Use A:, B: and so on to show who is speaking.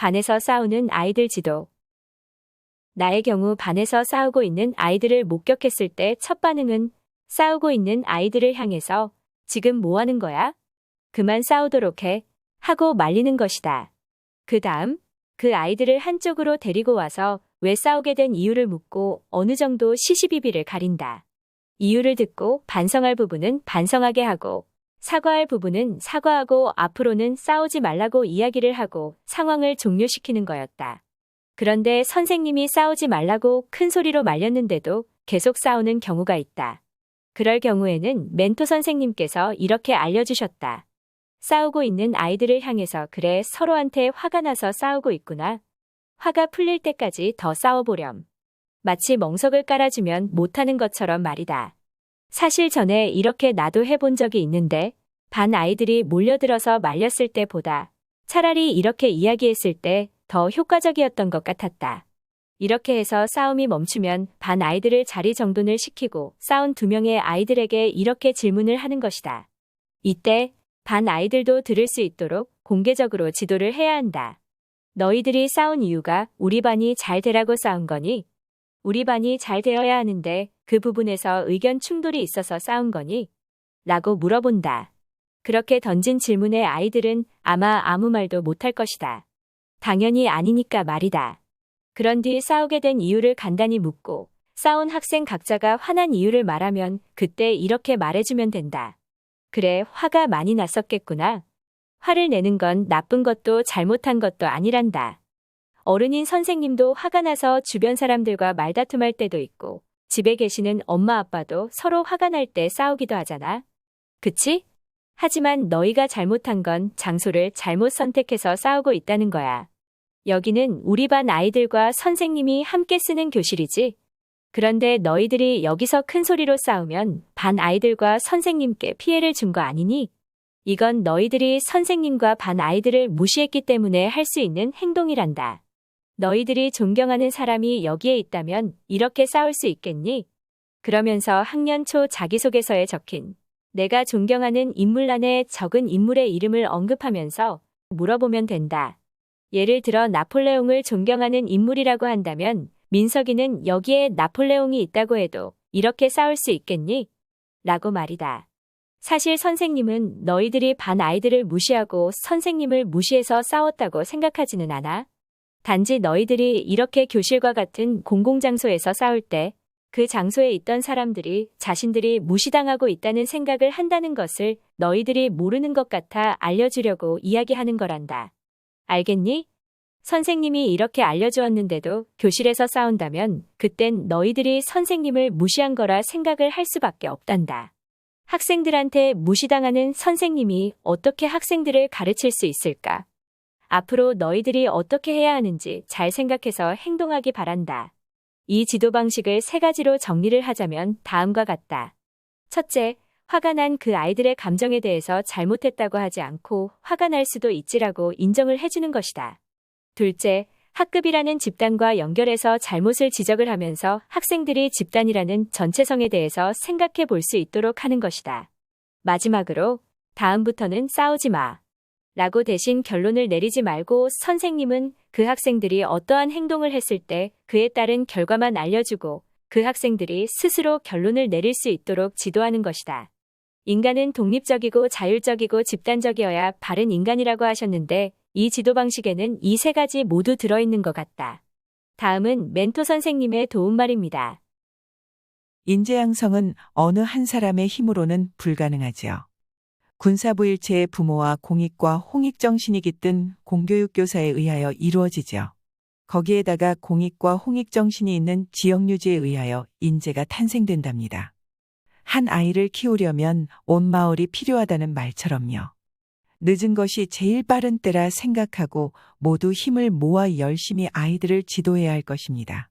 A: 반에서 싸우는 아이들 지도. 나의 경우 반에서 싸우고 있는 아이들을 목격했을 때 첫 반응은 싸우고 있는 아이들을 향해서 지금 뭐 하는 거야? 그만 싸우도록 해. 하고 말리는 것이다. 그 다음 그 아이들을 한쪽으로 데리고 와서 왜 싸우게 된 이유를 묻고 어느 정도 시시비비를 가린다. 이유를 듣고 반성할 부분은 반성하게 하고 사과할 부분은 사과하고 앞으로는 싸우지 말라고 이야기를 하고 상황을 종료시키는 거였다. 그런데 선생님이 싸우지 말라고 큰 소리로 말렸는데도 계속 싸우는 경우가 있다. 그럴 경우에는 멘토 선생님께서 이렇게 알려주셨다. 싸우고 있는 아이들을 향해서 그래 서로한테 화가 나서 싸우고 있구나. 화가 풀릴 때까지 더 싸워보렴. 마치 멍석을 깔아주면 못하는 것처럼 말이다. 사실 전에 이렇게 나도 해본 적이 있는데 반 아이들이 몰려들어서 말렸을 때보다 차라리 이렇게 이야기했을 때 더 효과적이었던 것 같았다. 이렇게 해서 싸움이 멈추면 반 아이들을 자리 정돈을 시키고 싸운 두 명의 아이들에게 이렇게 질문을 하는 것이다. 이때 반 아이들도 들을 수 있도록 공개적으로 지도를 해야 한다. 너희들이 싸운 이유가 우리 반이 잘 되라고 싸운 거니? 우리 반이 잘 되어야 하는데 그 부분에서 의견 충돌이 있어서 싸운 거니? 라고 물어본다. 그렇게 던진 질문에 아이들은 아마 아무 말도 못할 것이다. 당연히 아니니까 말이다. 그런 뒤 싸우게 된 이유를 간단히 묻고 싸운 학생 각자가 화난 이유를 말하면 그때 이렇게 말해주면 된다. 그래, 화가 많이 났었겠구나. 화를 내는 건 나쁜 것도 잘못한 것도 아니란다. 어른인 선생님도 화가 나서 주변 사람들과 말다툼할 때도 있고 집에 계시는 엄마 아빠도 서로 화가 날 때 싸우기도 하잖아. 그치? 하지만 너희가 잘못한 건 장소를 잘못 선택해서 싸우고 있다는 거야. 여기는 우리 반 아이들과 선생님이 함께 쓰는 교실이지. 그런데 너희들이 여기서 큰 소리로 싸우면 반 아이들과 선생님께 피해를 준 거 아니니? 이건 너희들이 선생님과 반 아이들을 무시했기 때문에 할 수 있는 행동이란다. 너희들이 존경하는 사람이 여기에 있다면 이렇게 싸울 수 있겠니? 그러면서 학년 초 자기소개서에 적힌 내가 존경하는 인물란에 적은 인물의 이름을 언급하면서 물어보면 된다. 예를 들어 나폴레옹을 존경하는 인물이라고 한다면 민석이는 여기에 나폴레옹이 있다고 해도 이렇게 싸울 수 있겠니? 라고 말이다. 사실 선생님은 너희들이 반 아이들을 무시하고 선생님을 무시해서 싸웠다고 생각하지는 않아. 단지 너희들이 이렇게 교실과 같은 공공장소에서 싸울 때 그 장소에 있던 사람들이 자신들이 무시당하고 있다는 생각을 한다는 것을 너희들이 모르는 것 같아 알려주려고 이야기하는 거란다. 알겠니? 선생님이 이렇게 알려주었는데도 교실에서 싸운다면 그땐 너희들이 선생님을 무시한 거라 생각을 할 수밖에 없단다. 학생들한테 무시당하는 선생님이 어떻게 학생들을 가르칠 수 있을까? 앞으로 너희들이 어떻게 해야 하는지 잘 생각해서 행동하기 바란다. 이 지도 방식을 3가지로 정리를 하자면 다음과 같다. 첫째, 화가 난 그 아이들의 감정에 대해서 잘못했다고 하지 않고 화가 날 수도 있지라고 인정을 해주는 것이다. 둘째, 학급이라는 집단과 연결해서 잘못을 지적을 하면서 학생들이 집단이라는 전체성에 대해서 생각해 볼 수 있도록 하는 것이다. 마지막으로 다음부터는 싸우지 마. 라고 대신 결론을 내리지 말고 선생님은 그 학생들이 어떠한 행동을 했을 때 그에 따른 결과만 알려주고 그 학생들이 스스로 결론을 내릴 수 있도록 지도하는 것이다. 인간은 독립적이고 자율적이고 집단적이어야 바른 인간이라고 하셨는데 이 지도 방식에는 이 3가지 모두 들어있는 것 같다. 다음은 멘토 선생님의 도움말입니다.
B: 인재 양성은 어느 한 사람의 힘으로는 불가능하지요. 군사부일체의 부모와 공익과 홍익정신이 깃든 공교육교사에 의하여 이루어지죠. 거기에다가 공익과 홍익정신이 있는 지역유지에 의하여 인재가 탄생된답니다. 한 아이를 키우려면 온 마을이 필요하다는 말처럼요. 늦은 것이 제일 빠른 때라 생각하고 모두 힘을 모아 열심히 아이들을 지도해야 할 것입니다.